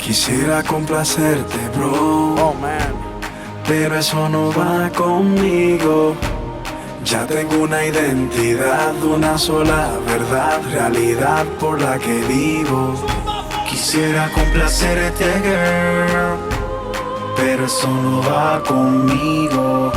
Quisiera complacerte, bro, Oh man, pero eso no va conmigo. Ya tengo una identidad, una sola verdad, realidad por la que vivo. Quisiera complacerte, girl, pero eso no va conmigo.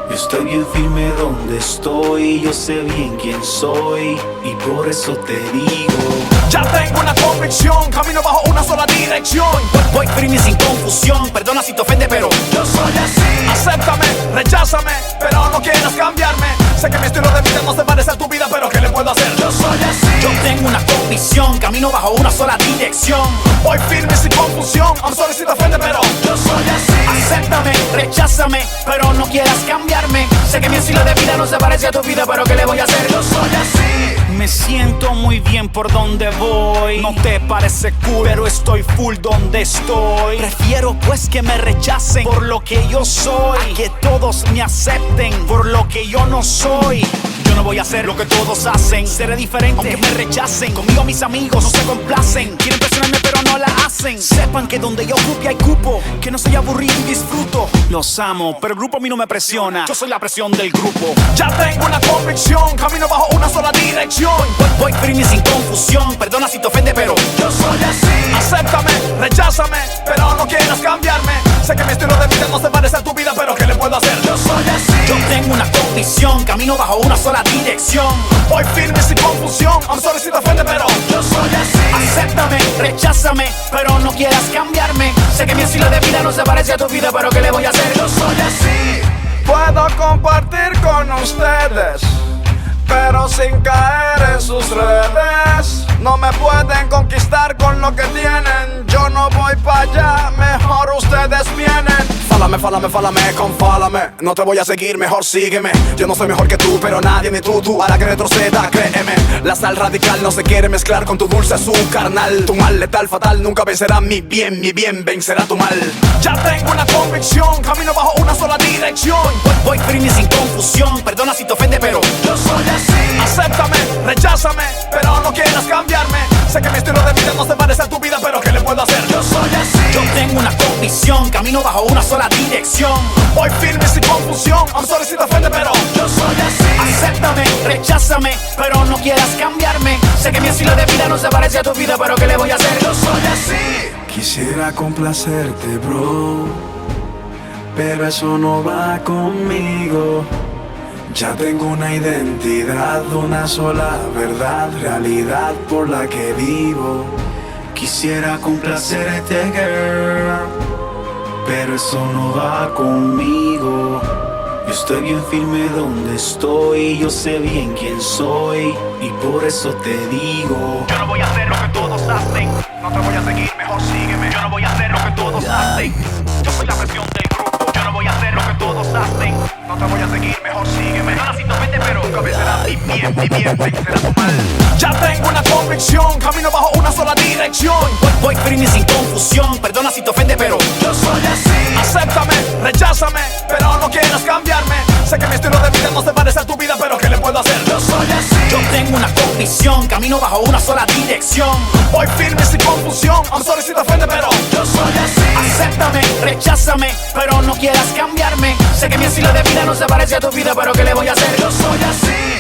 Yo estoy bien firme donde estoy, yo sé bien quién soy y por eso te digo. ya tengo una convicción, camino bajo una sola dirección. Voy firme y sin confusión, perdona si te ofende, pero Yo soy así. Acéptame, recházame, pero no quieras cambiarme. Sé que mi estilo de vida no se parece a tu vida, pero ¿qué le puedo hacer? Yo soy así. yo tengo una convicción, camino bajo una sola dirección. Voy firme sin confusión. I'm sorry si te ofende, pero yo soy así. Acéptame, recházame, pero no quieras cambiarme. Sé que mi estilo de vida no se parece a tu vida, pero ¿qué le voy a hacer? Yo soy así. Me siento muy bien por donde voy. No te parece cool, pero estoy full donde estoy. Prefiero pues que me rechacen por lo que yo soy, a que todos me acepten por lo que yo no soy. Yo no voy a hacer lo que todos hacen, seré diferente aunque me rechacen. Conmigo mis amigos no se complacen, quieren impresionarme pero no la hacen. Sepan que donde yo ocupe hay cupo, que no soy aburrido y disfruto. Los amo, pero el grupo a mí no me presiona, yo soy la presión del grupo. Ya tengo una convicción, camino bajo una sola dirección. Voy firme y sin confusión, perdona si te ofende, pero Yo soy así. Acéptame, recházame, pero no quieras cambiarme. Sé que mi estilo de vida no se parece a tu vida, pero ¿qué le puedo hacer? Yo soy así. yo tengo una convicción, camino bajo una sola dirección. Voy firme sin confusión. I'm sorry si te ofende, pero yo soy así. Acéptame, recházame, pero no quieras cambiarme. Sé que mi estilo de vida no se parece a tu vida, pero ¿qué le voy a hacer? Yo soy así. Puedo compartir con ustedes, pero sin caer en sus redes. No me pueden conquistar con lo que tienen. Yo no voy para allá, mejor ustedes vienen. Fálame, confálame. No te voy a seguir, mejor sígueme. Yo no soy mejor que tú, pero nadie ni tú hará que retroceda, créeme. La sal radical no se quiere mezclar con tu dulce azúcar carnal. Tu mal letal, fatal, nunca vencerá mi bien vencerá tu mal. Ya tengo una convicción, camino bajo una sola dirección. Voy firme y sin confusión, perdona si te ofende, pero Yo soy así. Acéptame, recházame, pero no quieras cambiarme. Sé que mi estilo de vida no se parece a tu vida, pero ¿qué le puedo hacer? Yo soy así. yo tengo una convicción, camino bajo una sola dirección. Voy firme sin confusión. I'm sorry si te ofende, pero yo soy así. Acéptame, recházame, pero no quieras cambiarme. Sé que mi estilo de vida no se parece a tu vida, pero ¿qué le voy a hacer? Yo soy así. Quisiera complacerte, bro, pero eso no va conmigo. Ya tengo una identidad, una sola verdad, realidad por la que vivo. Quisiera complacerte, girl, pero eso no va conmigo. Yo estoy bien firme donde estoy, yo sé bien quién soy y por eso te digo. Yo no voy a hacer lo que todos hacen. No te voy a seguir, mejor sígueme. Yo no voy a hacer lo que todos hacen. Yo soy la presión del grupo. Yo no voy a hacer lo que todos hacen. No te voy a seguir, mejor sígueme. No si te ofende, pero nunca vencerá mi bien vencerá tu mal. Ya tengo una convicción, camino bajo una sola dirección. Voy firme y sin confusión, perdona si te ofende, pero Yo soy así. Acéptame, recházame, pero no quieras cambiarme. Sé que mi estilo de vida no se parece a tu vida, pero ¿qué le puedo hacer? Yo soy así. yo tengo una convicción, camino bajo una sola dirección. Voy firme sin confusión. I'm sorry si te ofende, pero yo soy así. Acéptame, recházame, pero no quieras cambiarme. Sé que mi estilo de vida no se parece a tu vida, pero ¿qué le voy a hacer? Yo soy así.